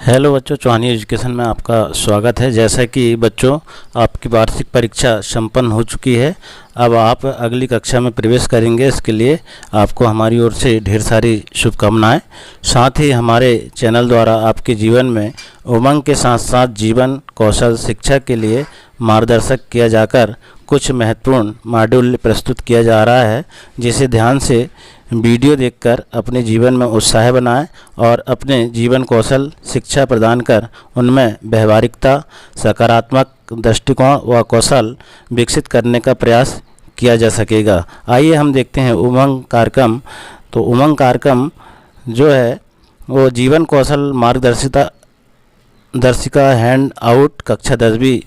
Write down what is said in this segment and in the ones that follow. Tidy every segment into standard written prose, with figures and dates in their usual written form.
Hello बच्चों, चौहानी education में आपका स्वागत है। जैसा कि बच्चों आपकी वार्षिक परीक्षा संपन्न हो चुकी है, अब आप अगली कक्षा में प्रवेश करेंगे। इसके लिए आपको हमारी ओर से ढेर सारी शुभकामनाएं। साथ ही हमारे चैनल द्वारा आपके जीवन में उमंग के साथ साथ जीवन कौशल शिक्षा के लिए मार्गदर्शक किया जाकर कुछ महत्वपूर्ण मॉड्यूल प्रस्तुत किया जा रहा है, जिसे ध्यान से वीडियो देखकर अपने जीवन में उत्साह बनाएं और अपने जीवन कौशल शिक्षा प्रदान कर उनमें व्यवहारिकता, सकारात्मक दृष्टिकोण व कौशल विकसित करने का प्रयास किया जा सकेगा। आइए हम देखते हैं उमंग कार्यक्रम। तो उमंग कार्यक्रम जो है वो जीवन कौशल दर्शिका हैंड आउट कक्षा 10वीं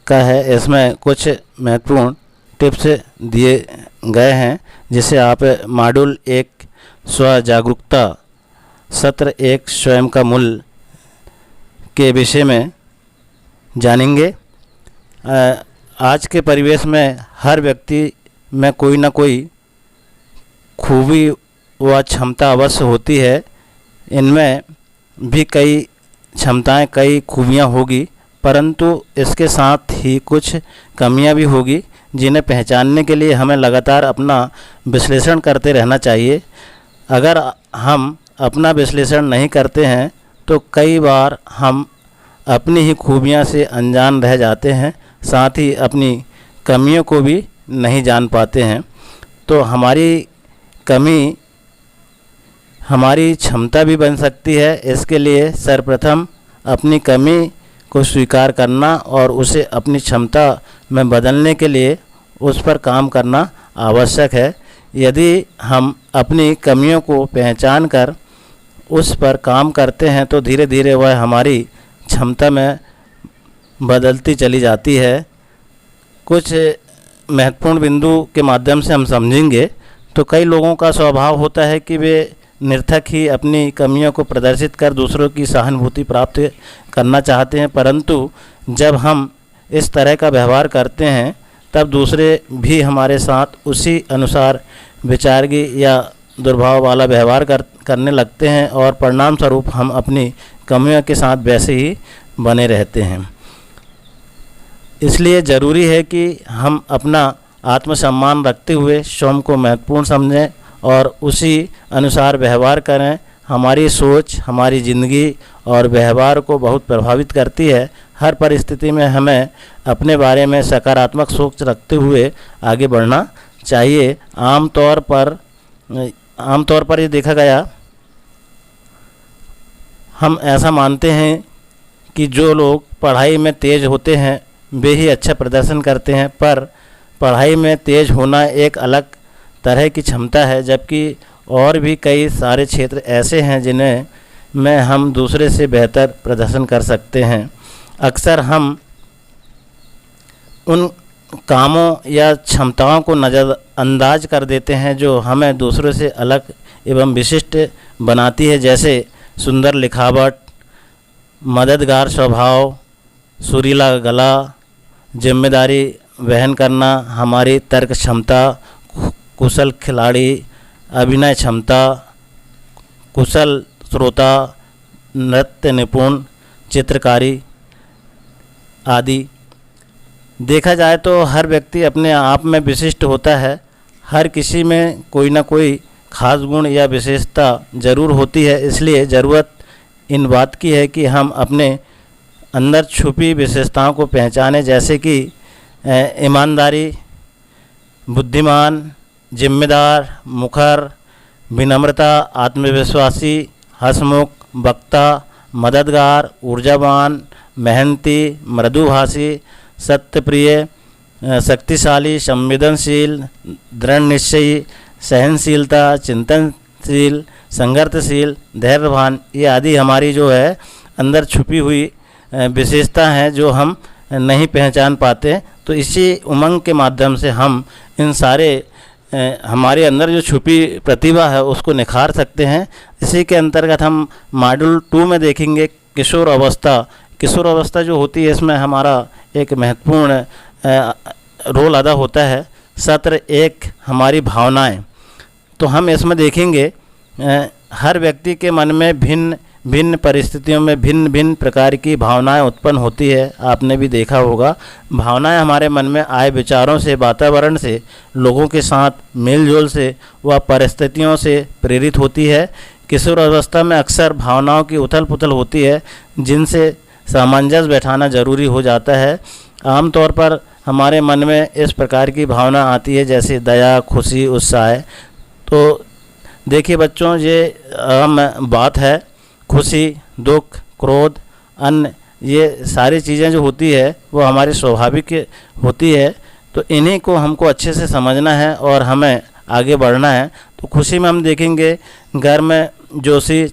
का है। इसमें कुछ महत्वपूर्ण टिप्स दिए गए हैं, जिसे आप मॉड्यूल 1 स्व जागरूकता, सत्र 1 स्वयं का मूल्य के विषय में जानेंगे। आज के परिवेश में हर व्यक्ति में कोई ना कोई खूबी व क्षमता अवश्य होती है। इनमें भी कई क्षमताएं, कई खूबियां होगी, परंतु इसके साथ ही कुछ कमियां भी होगी, जिन्हें पहचानने के लिए हमें लगातार अपना विश्लेषण करते रहना चाहिए। अगर हम अपना विश्लेषण नहीं करते हैं तो कई बार हम अपनी ही खूबियां से अनजान रह जाते हैं, साथ ही अपनी कमियों को भी नहीं जान पाते हैं। तो हमारी कमी हमारी क्षमता भी बन सकती है। इसके लिए सर्वप्रथम अपनी कमी को स्वीकार करना और उसे अपनी क्षमता में बदलने के लिए उस पर काम करना आवश्यक है। यदि हम अपनी कमियों को पहचान कर उस पर काम करते हैं तो धीरे धीरे वह हमारी क्षमता में बदलती चली जाती है। कुछ महत्वपूर्ण बिंदु के माध्यम से हम समझेंगे। तो कई लोगों का स्वभाव होता है कि वे निरर्थक ही अपनी कमियों को प्रदर्शित कर दूसरों की सहानुभूति प्राप्त करना चाहते हैं, परंतु जब हम इस तरह का व्यवहार करते हैं तब दूसरे भी हमारे साथ उसी अनुसार विचारगी या दुर्भाव वाला व्यवहार करने लगते हैं और परिणाम स्वरूप हम अपनी कमियों के साथ वैसे ही बने रहते हैं। इसलिए ज़रूरी है कि हम अपना आत्मसम्मान रखते हुए स्वयं को महत्वपूर्ण समझें और उसी अनुसार व्यवहार करें। हमारी सोच हमारी ज़िंदगी और व्यवहार को बहुत प्रभावित करती है। हर परिस्थिति में हमें अपने बारे में सकारात्मक सोच रखते हुए आगे बढ़ना चाहिए। आमतौर पर ये देखा गया, हम ऐसा मानते हैं कि जो लोग पढ़ाई में तेज़ होते हैं वे ही अच्छा प्रदर्शन करते हैं, पर पढ़ाई में तेज़ होना एक अलग तरह की क्षमता है, जबकि और भी कई सारे क्षेत्र ऐसे हैं जिन्हें में हम दूसरे से बेहतर प्रदर्शन कर सकते हैं। अक्सर हम उन कामों या क्षमताओं को नज़रअंदाज कर देते हैं जो हमें दूसरों से अलग एवं विशिष्ट बनाती है, जैसे सुंदर लिखावट, मददगार स्वभाव, सुरीला गला, जिम्मेदारी वहन करना, हमारी तर्क क्षमता, कुशल खिलाड़ी, अभिनय क्षमता, कुशल श्रोता, नृत्य निपुण, चित्रकारी आदि। देखा जाए तो हर व्यक्ति अपने आप में विशिष्ट होता है। हर किसी में कोई ना कोई खास गुण या विशेषता ज़रूर होती है। इसलिए ज़रूरत इन बात की है कि हम अपने अंदर छुपी विशेषताओं को पहचानें, जैसे कि ईमानदारी, बुद्धिमान, जिम्मेदार, मुखर, विनम्रता, आत्मविश्वासी, हंसमुख, वक्ता, मददगार, ऊर्जावान, मेहनती, मृदुभाषी, सत्यप्रिय, शक्तिशाली, संवेदनशील, दृढ़ निश्चयी, सहनशीलता, चिंतनशील, संघर्षशील, धैर्यवान, ये आदि हमारी जो है अंदर छुपी हुई विशेषता हैं जो हम नहीं पहचान पाते। तो इसी उमंग के माध्यम से हम इन सारे हमारे अंदर जो छुपी प्रतिभा है उसको निखार सकते हैं। इसी के अंतर्गत हम मॉड्यूल 2 में देखेंगे किशोर अवस्था। किशोर अवस्था जो होती है इसमें हमारा एक महत्वपूर्ण रोल अदा होता है। सत्र 1 हमारी भावनाएं। तो हम इसमें देखेंगे हर व्यक्ति के मन में भिन्न भिन्न परिस्थितियों में भिन्न भिन्न प्रकार की भावनाएं उत्पन्न होती है। आपने भी देखा होगा, भावनाएं हमारे मन में आए विचारों से, वातावरण से, लोगों के साथ मेलजोल से व परिस्थितियों से प्रेरित होती है। किशोर अवस्था में अक्सर भावनाओं की उथल पुथल होती है, जिनसे सामंजस्य बैठाना जरूरी हो जाता है। आमतौर पर हमारे मन में इस प्रकार की भावना आती है जैसे दया, खुशी, उत्साह। तो देखिए बच्चों, ये आम बात है। खुशी, दुख, क्रोध, अन्य ये सारी चीज़ें जो होती है वो हमारी स्वाभाविक होती है। तो इन्हीं को हमको अच्छे से समझना है और हमें आगे बढ़ना है। तो खुशी में हम देखेंगे घर में जोशी,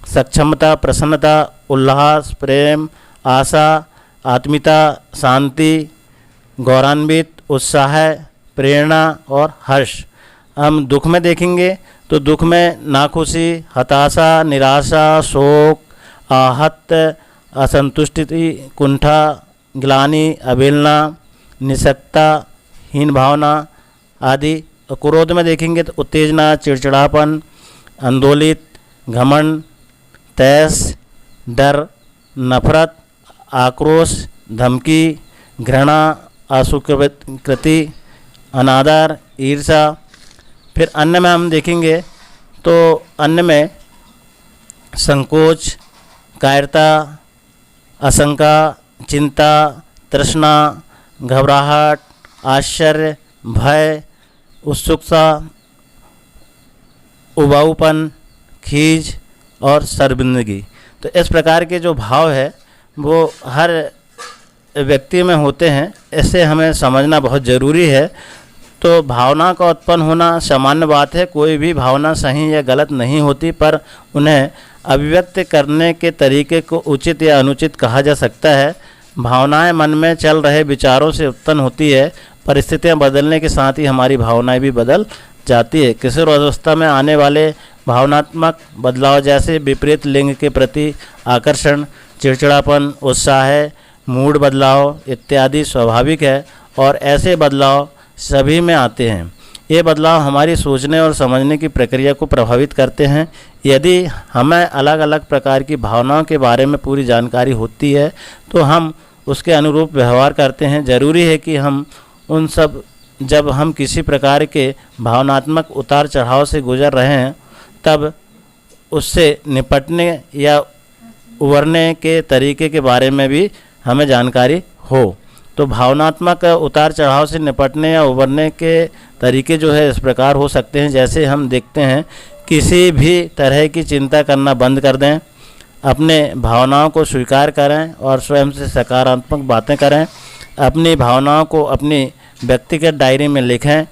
सक्षमता, प्रसन्नता, उल्लास, प्रेम, आशा, आत्मीयता, शांति, गौरवान्वित, उत्साह, प्रेरणा और हर्ष। हम दुख में देखेंगे तो दुख में नाखुशी, हताशा, निराशा, शोक, आहत, असंतुष्टि, कुंठा, ग्लानि, अवहेलना, निस्सहायता, हीन भावना आदि। क्रोध में देखेंगे तो उत्तेजना, चिड़चिड़ापन, आंदोलित, घमंड, तैस, डर, नफरत, आक्रोश, धमकी, घृणा, अस्वीकृति, अनादर, ईर्ष्या। फिर अन्य में हम देखेंगे तो अन्य में संकोच, कायरता, आशंका, चिंता, तृष्णा, घबराहट, आश्चर्य, भय, उत्सुकता, उबाऊपन, खीज और शर्मिंदगी। तो इस प्रकार के जो भाव है वो हर व्यक्ति में होते हैं। इससे हमें समझना बहुत ज़रूरी है। तो भावना का उत्पन्न होना सामान्य बात है। कोई भी भावना सही या गलत नहीं होती, पर उन्हें अभिव्यक्त करने के तरीके को उचित या अनुचित कहा जा सकता है। भावनाएं मन में चल रहे विचारों से उत्पन्न होती है। परिस्थितियां बदलने के साथ ही हमारी भावनाएं भी बदल जाती है। किशोर अवस्था में आने वाले भावनात्मक बदलाव जैसे विपरीत लिंग के प्रति आकर्षण, चिड़चिड़ापन, उत्साह, मूड बदलाव इत्यादि स्वाभाविक है और ऐसे बदलाव सभी में आते हैं। ये बदलाव हमारी सोचने और समझने की प्रक्रिया को प्रभावित करते हैं। यदि हमें अलग अलग प्रकार की भावनाओं के बारे में पूरी जानकारी होती है तो हम उसके अनुरूप व्यवहार करते हैं। ज़रूरी है कि हम उन सब जब हम किसी प्रकार के भावनात्मक उतार चढ़ाव से गुजर रहे हैं तब उससे निपटने या उबरने के तरीके के बारे में भी हमें जानकारी हो। तो भावनात्मक उतार चढ़ाव से निपटने या उबरने के तरीके जो है इस प्रकार हो सकते हैं। जैसे हम देखते हैं, किसी भी तरह की चिंता करना बंद कर दें, अपने भावनाओं को स्वीकार करें और स्वयं से सकारात्मक बातें करें। अपनी भावनाओं को अपनी व्यक्तिगत डायरी में लिखें।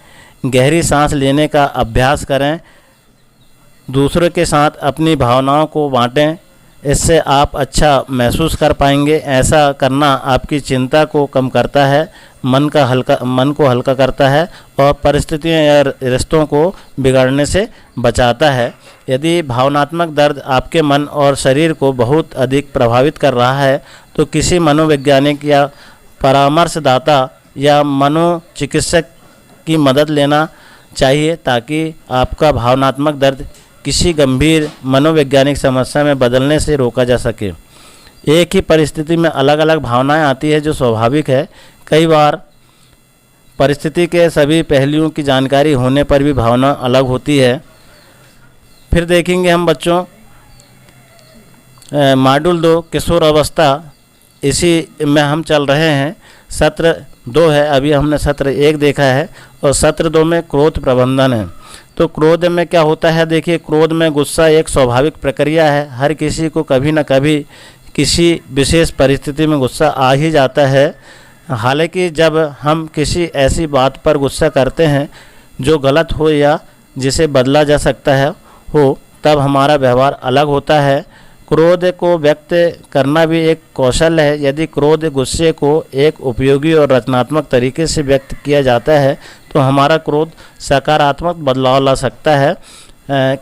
गहरी सांस लेने का अभ्यास करें। दूसरों के साथ अपनी भावनाओं को बांटें। इससे आप अच्छा महसूस कर पाएंगे। ऐसा करना आपकी चिंता को कम करता है, मन को हल्का करता है और परिस्थितियों या रिश्तों को बिगड़ने से बचाता है। यदि भावनात्मक दर्द आपके मन और शरीर को बहुत अधिक प्रभावित कर रहा है तो किसी मनोवैज्ञानिक या परामर्शदाता या मनोचिकित्सक की मदद लेना चाहिए ताकि आपका भावनात्मक दर्द किसी गंभीर मनोवैज्ञानिक समस्या में बदलने से रोका जा सके। एक ही परिस्थिति में अलग अलग भावनाएं आती है जो स्वाभाविक है। कई बार परिस्थिति के सभी पहलुओं की जानकारी होने पर भी भावना अलग होती है। फिर देखेंगे हम बच्चों मॉड्यूल 2 किशोर अवस्था, इसी में हम चल रहे हैं। सत्र 2 है, अभी हमने सत्र 1 देखा है और सत्र 2 में क्रोध प्रबंधन है। तो क्रोध में क्या होता है, देखिए क्रोध में गुस्सा एक स्वाभाविक प्रक्रिया है। हर किसी को कभी न कभी किसी विशेष परिस्थिति में गुस्सा आ ही जाता है। हालांकि जब हम किसी ऐसी बात पर गुस्सा करते हैं जो गलत हो या जिसे बदला जा सकता है हो, तब हमारा व्यवहार अलग होता है। क्रोध को व्यक्त करना भी एक कौशल है। यदि क्रोध गुस्से को एक उपयोगी और रचनात्मक तरीके से व्यक्त किया जाता है तो हमारा क्रोध सकारात्मक बदलाव ला सकता है।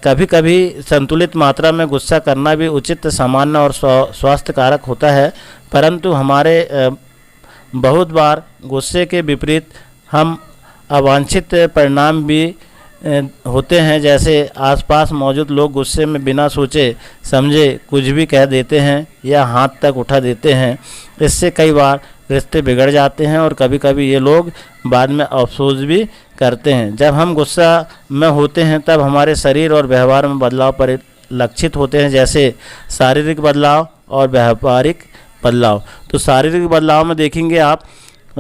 कभी कभी संतुलित मात्रा में गुस्सा करना भी उचित, सामान्य और स्वास्थ्य कारक होता है, परंतु हमारे बहुत बार गुस्से के विपरीत हम अवांछित परिणाम भी होते हैं, जैसे आसपास मौजूद लोग गुस्से में बिना सोचे समझे कुछ भी कह देते हैं या हाथ तक उठा देते हैं। इससे कई बार रिश्ते बिगड़ जाते हैं और कभी कभी ये लोग बाद में अफसोस भी करते हैं। जब हम गुस्सा में होते हैं तब हमारे शरीर और व्यवहार में बदलाव परिलक्षित होते हैं, जैसे शारीरिक बदलाव और व्यावहारिक बदलाव। तो शारीरिक बदलाव में देखेंगे आप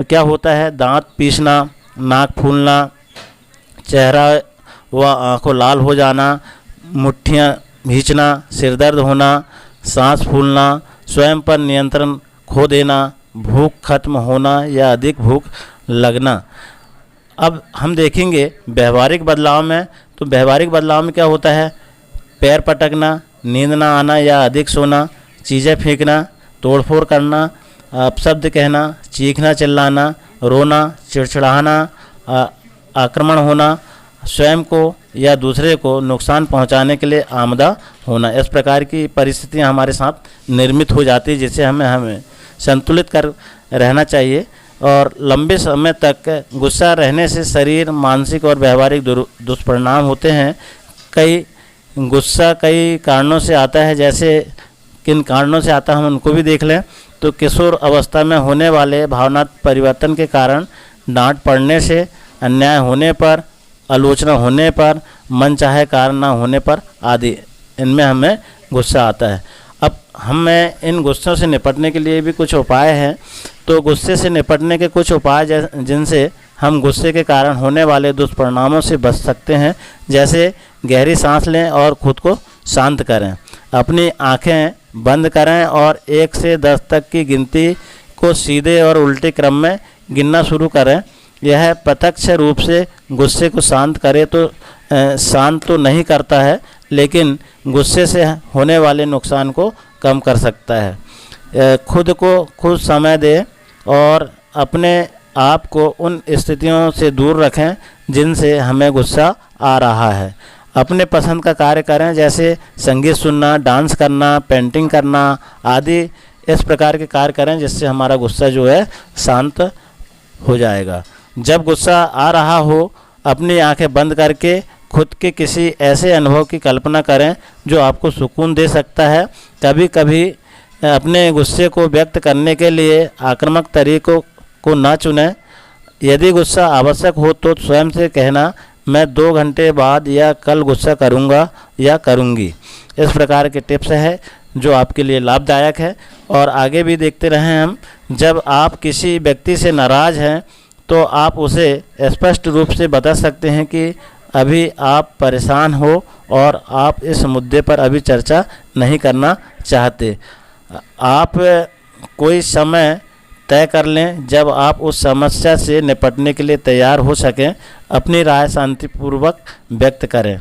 क्या होता है, दांत पीसना, नाक फूलना, चेहरा व आंखों लाल हो जाना, मुट्ठियाँ खींचना, सिरदर्द होना, सांस फूलना, स्वयं पर नियंत्रण खो देना, भूख खत्म होना या अधिक भूख लगना। अब हम देखेंगे व्यवहारिक बदलाव में। तो व्यवहारिक बदलाव में क्या होता है, पैर पटकना, नींद ना आना या अधिक सोना, चीज़ें फेंकना, तोड़फोड़ करना, अपशब्द कहना, चीखना चिल्लाना, रोना, चिड़चिड़ाना, आक्रमण होना, स्वयं को या दूसरे को नुकसान पहुंचाने के लिए आमदा होना। इस प्रकार की परिस्थितियां हमारे साथ निर्मित हो जाती है, जिससे हमें संतुलित कर रहना चाहिए। और लंबे समय तक गुस्सा रहने से शरीर, मानसिक और व्यवहारिक दुष्परिणाम होते हैं। गुस्सा कई कारणों से आता है, जैसे किन कारणों से आता है हम उनको भी देख लें। तो किशोर अवस्था में होने वाले भावनात्मक परिवर्तन के कारण, डांट पड़ने से, अन्याय होने पर, आलोचना होने पर, मनचाहे कारण न होने पर आदि, इनमें हमें गुस्सा आता है। अब हमें इन गुस्सों से निपटने के लिए भी कुछ उपाय हैं। तो गुस्से से निपटने के कुछ उपाय जिनसे हम गुस्से के कारण होने वाले दुष्परिणामों से बच सकते हैं, जैसे गहरी सांस लें और खुद को शांत करें, अपनी आंखें बंद करें और 1 से 10 तक की गिनती को सीधे और उल्टे क्रम में गिनना शुरू करें। यह प्रत्यक्ष रूप से गुस्से को शांत तो नहीं करता है, लेकिन गुस्से से होने वाले नुकसान को कम कर सकता है। खुद को खुद समय दें और अपने आप को उन स्थितियों से दूर रखें जिनसे हमें गुस्सा आ रहा है। अपने पसंद का कार्य करें, जैसे संगीत सुनना, डांस करना, पेंटिंग करना आदि। इस प्रकार के कार्य करें जिससे हमारा गुस्सा जो है शांत हो जाएगा। जब गुस्सा आ रहा हो, अपनी आंखें बंद करके खुद के किसी ऐसे अनुभव की कल्पना करें जो आपको सुकून दे सकता है। कभी कभी अपने गुस्से को व्यक्त करने के लिए आक्रामक तरीकों को न चुनें। यदि गुस्सा आवश्यक हो तो स्वयं से कहना, मैं 2 घंटे बाद या कल गुस्सा करूंगा या करूंगी। इस प्रकार के टिप्स है जो आपके लिए लाभदायक है। और आगे भी देखते रहें हम। जब आप किसी व्यक्ति से नाराज़ हैं तो आप उसे स्पष्ट रूप से बता सकते हैं कि अभी आप परेशान हो और आप इस मुद्दे पर अभी चर्चा नहीं करना चाहते। आप कोई समय तय कर लें जब आप उस समस्या से निपटने के लिए तैयार हो सकें। अपनी राय शांतिपूर्वक व्यक्त करें।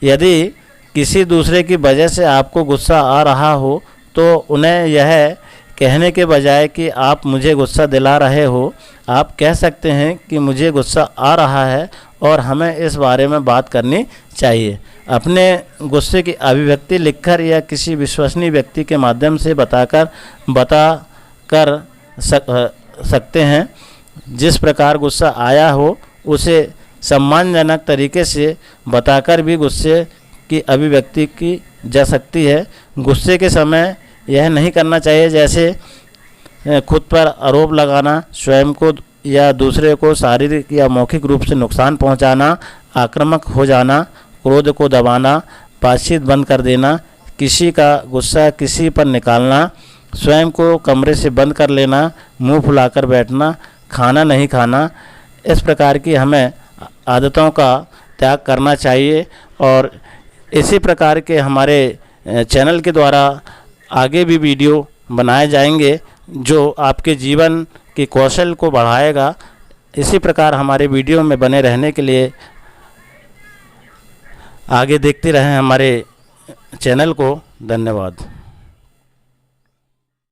यदि किसी दूसरे की वजह से आपको गुस्सा आ रहा हो तो उन्हें यह कहने के बजाय कि आप मुझे गुस्सा दिला रहे हो, आप कह सकते हैं कि मुझे गुस्सा आ रहा है और हमें इस बारे में बात करनी चाहिए। अपने गुस्से की अभिव्यक्ति लिखकर या किसी विश्वसनीय व्यक्ति के माध्यम से बता कर सकते हैं। जिस प्रकार गुस्सा आया हो उसे सम्मानजनक तरीके से बताकर भी गुस्से की अभिव्यक्ति की जा सकती है। गुस्से के समय यह नहीं करना चाहिए, जैसे खुद पर आरोप लगाना, स्वयं को या दूसरे को शारीरिक या मौखिक रूप से नुकसान पहुंचाना, आक्रामक हो जाना, क्रोध को दबाना, बातचीत बंद कर देना, किसी का गुस्सा किसी पर निकालना, स्वयं को कमरे से बंद कर लेना, मुंह फुलाकर बैठना, खाना नहीं खाना। इस प्रकार की हमें आदतों का त्याग करना चाहिए। और इसी प्रकार के हमारे चैनल के द्वारा आगे भी वीडियो बनाए जाएंगे जो आपके जीवन के कौशल को बढ़ाएगा। इसी प्रकार हमारे वीडियो में बने रहने के लिए आगे देखते रहें हमारे चैनल को। धन्यवाद।